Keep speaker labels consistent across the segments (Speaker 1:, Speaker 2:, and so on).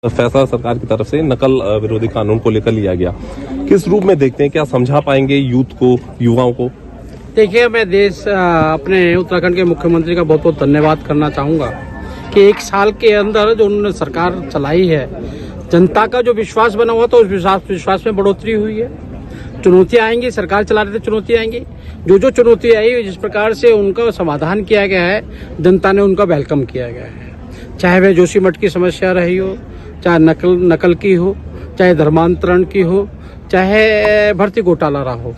Speaker 1: फैसला सरकार की तरफ से नकल विरोधी कानून को लेकर लिया गया, किस रूप में देखते हैं? क्या समझा पाएंगे यूथ को, युवाओं को?
Speaker 2: देखिए, मैं अपने उत्तराखंड के मुख्यमंत्री का बहुत बहुत धन्यवाद करना चाहूँगा कि एक साल के अंदर जो उन्होंने सरकार चलाई है, जनता का जो विश्वास बना हुआ था उस विश्वास में बढ़ोतरी हुई है। चुनौतियाँ आएंगी, सरकार चला रहे थे, चुनौतियाँ आएंगी। जो चुनौती आई, जिस प्रकार से उनका समाधान किया गया है, जनता ने उनका वेलकम किया गया है। चाहे वह जोशीमठ की समस्या रही हो, चाहे नकल की हो, चाहे धर्मांतरण की हो, चाहे भर्ती घोटाला रहा हो,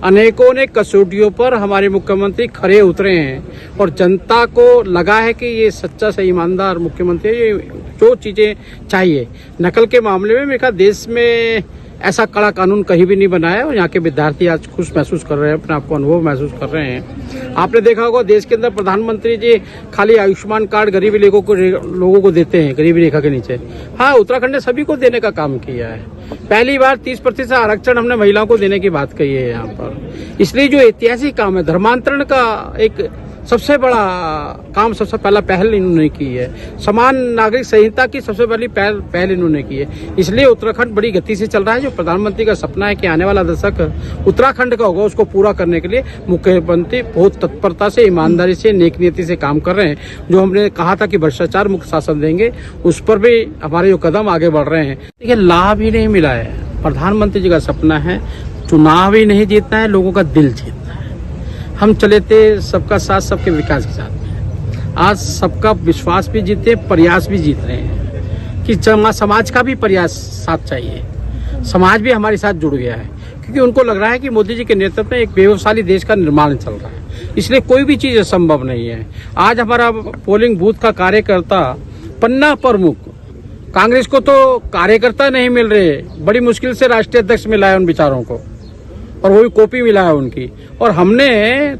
Speaker 2: अनेकों ने कसौटियों पर हमारे मुख्यमंत्री खरे उतरे हैं और जनता को लगा है कि ये सच्चा से ईमानदार मुख्यमंत्री है। ये जो चीजें चाहिए नकल के मामले में, मेरे ख्याल देश में ऐसा कड़ा कानून कहीं भी नहीं बनाया है और यहाँ के विद्यार्थी आज खुश महसूस कर रहे हैं, अपने आप को अनुभव महसूस कर रहे हैं। आपने देखा होगा देश के अंदर प्रधानमंत्री जी खाली आयुष्मान कार्ड गरीबी लोगों को देते हैं, गरीबी रेखा के नीचे। हाँ, उत्तराखंड ने सभी को देने का काम किया है। पहली बार 30% आरक्षण हमने महिलाओं को देने की बात कही है यहाँ पर। इसलिए जो ऐतिहासिक काम है, धर्मांतरण का एक सबसे बड़ा काम, सबसे पहला पहल इन्होंने की है। समान नागरिक संहिता की सबसे पहली पहल इन्होंने की है। इसलिए उत्तराखंड बड़ी गति से चल रहा है। जो प्रधानमंत्री का सपना है कि आने वाला दशक उत्तराखंड का होगा, उसको पूरा करने के लिए मुख्यमंत्री बहुत तत्परता से, ईमानदारी से, नेक नीति से काम कर रहे हैं। जो हमने कहा था कि भ्रष्टाचार मुक्त शासन देंगे, उस पर भी हमारे जो कदम आगे बढ़ रहे हैं। देखिए, लाभ ही नहीं मिला है। प्रधानमंत्री जी का सपना है चुनाव ही नहीं जीतना है, लोगों का दिल जीतना। हम चले थे सबका साथ, सबके विकास के साथ में। आज सबका विश्वास भी जीते, प्रयास भी जीत रहे हैं कि समाज का भी प्रयास साथ चाहिए। समाज भी हमारे साथ जुड़ गया है क्योंकि उनको लग रहा है कि मोदी जी के नेतृत्व में एक वैभवशाली देश का निर्माण चल रहा है। इसलिए कोई भी चीज असंभव नहीं है। आज हमारा पोलिंग बूथ का कार्यकर्ता, पन्ना प्रमुख, कांग्रेस को तो कार्यकर्ता नहीं मिल रहे, बड़ी मुश्किल से राष्ट्रीय अध्यक्ष मिला है उन बेचारों को, और वो भी कॉपी मिला है उनकी। और हमने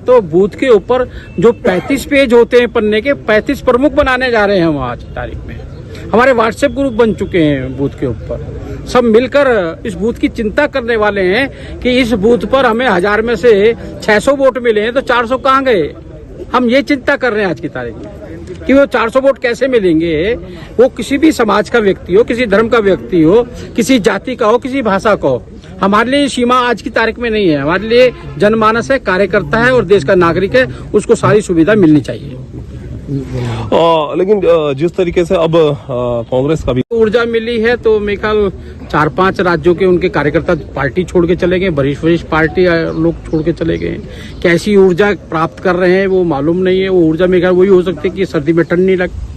Speaker 2: तो बूथ के ऊपर जो 35 पेज होते हैं पन्ने के, 35 प्रमुख बनाने जा रहे हैं हम आज की तारीख में। हमारे व्हाट्सएप ग्रुप बन चुके हैं बूथ के ऊपर। सब मिलकर इस बूथ की चिंता करने वाले हैं कि इस बूथ पर हमें 1000 में से 600 वोट मिले हैं तो 400 कहाँ गए। हम ये चिंता कर रहे हैं आज की तारीख में कि वो 400 वोट कैसे मिलेंगे। वो किसी भी समाज का व्यक्ति हो, किसी धर्म का व्यक्ति हो, किसी जाति का हो, किसी भाषा का हो। हमारे लिए सीमा आज की तारीख में नहीं है। हमारे लिए जनमानस है, कार्यकर्ता है और देश का नागरिक है, उसको सारी सुविधा मिलनी चाहिए।
Speaker 1: लेकिन जिस तरीके से अब कांग्रेस का भी
Speaker 2: ऊर्जा मिली है, तो मेरे ख्याल 4-5 राज्यों के उनके कार्यकर्ता पार्टी छोड़ के चले गए, वरिष्ठ पार्टी लोग छोड़ के चले गए। कैसी ऊर्जा प्राप्त कर रहे हैं वो मालूम नहीं है। वो ऊर्जा मेरे ख्याल वही हो सकती है कि सर्दी में ठंड नहीं लगती।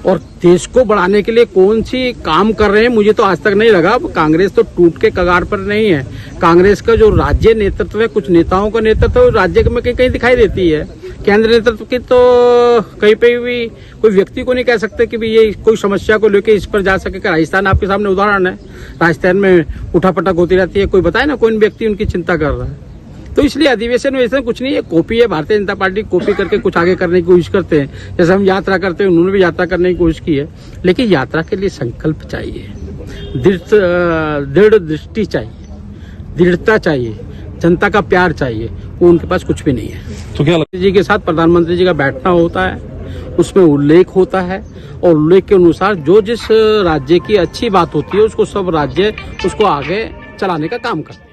Speaker 2: और देश को बढ़ाने के लिए कौन सी काम कर रहे हैं, मुझे तो आज तक नहीं लगा। कांग्रेस तो टूट के कगार पर नहीं है। कांग्रेस का जो राज्य नेतृत्व है, कुछ नेताओं का नेतृत्व राज्य में कहीं दिखाई देती है। केंद्र नेतृत्व की तो कहीं पे भी कोई व्यक्ति को नहीं कह सकते कि भी ये कोई समस्या को लेकर इस पर जा सके। राजस्थान आपके सामने उदाहरण है। राजस्थान में उठापटक होती रहती है, कोई बताए ना कोई व्यक्ति उनकी चिंता कर रहा है। तो इसलिए अधिवेशन में ऐसा कुछ नहीं है, कॉपी है। भारतीय जनता पार्टी कॉपी करके कुछ आगे करने की कोशिश करते हैं। जैसे हम यात्रा करते हैं, उन्होंने भी यात्रा करने की कोशिश की है, लेकिन यात्रा के लिए संकल्प चाहिए, दृढ़ दृष्टि चाहिए, दृढ़ता चाहिए, जनता का प्यार चाहिए। वो उनके पास कुछ भी नहीं है।
Speaker 1: तो क्या लगता
Speaker 2: है जी के साथ प्रधानमंत्री जी का बैठना होता है, उसमें उल्लेख होता है और उल्लेख के अनुसार जो जिस राज्य की अच्छी बात होती है उसको सब राज्य उसको आगे चलाने का काम करते हैं।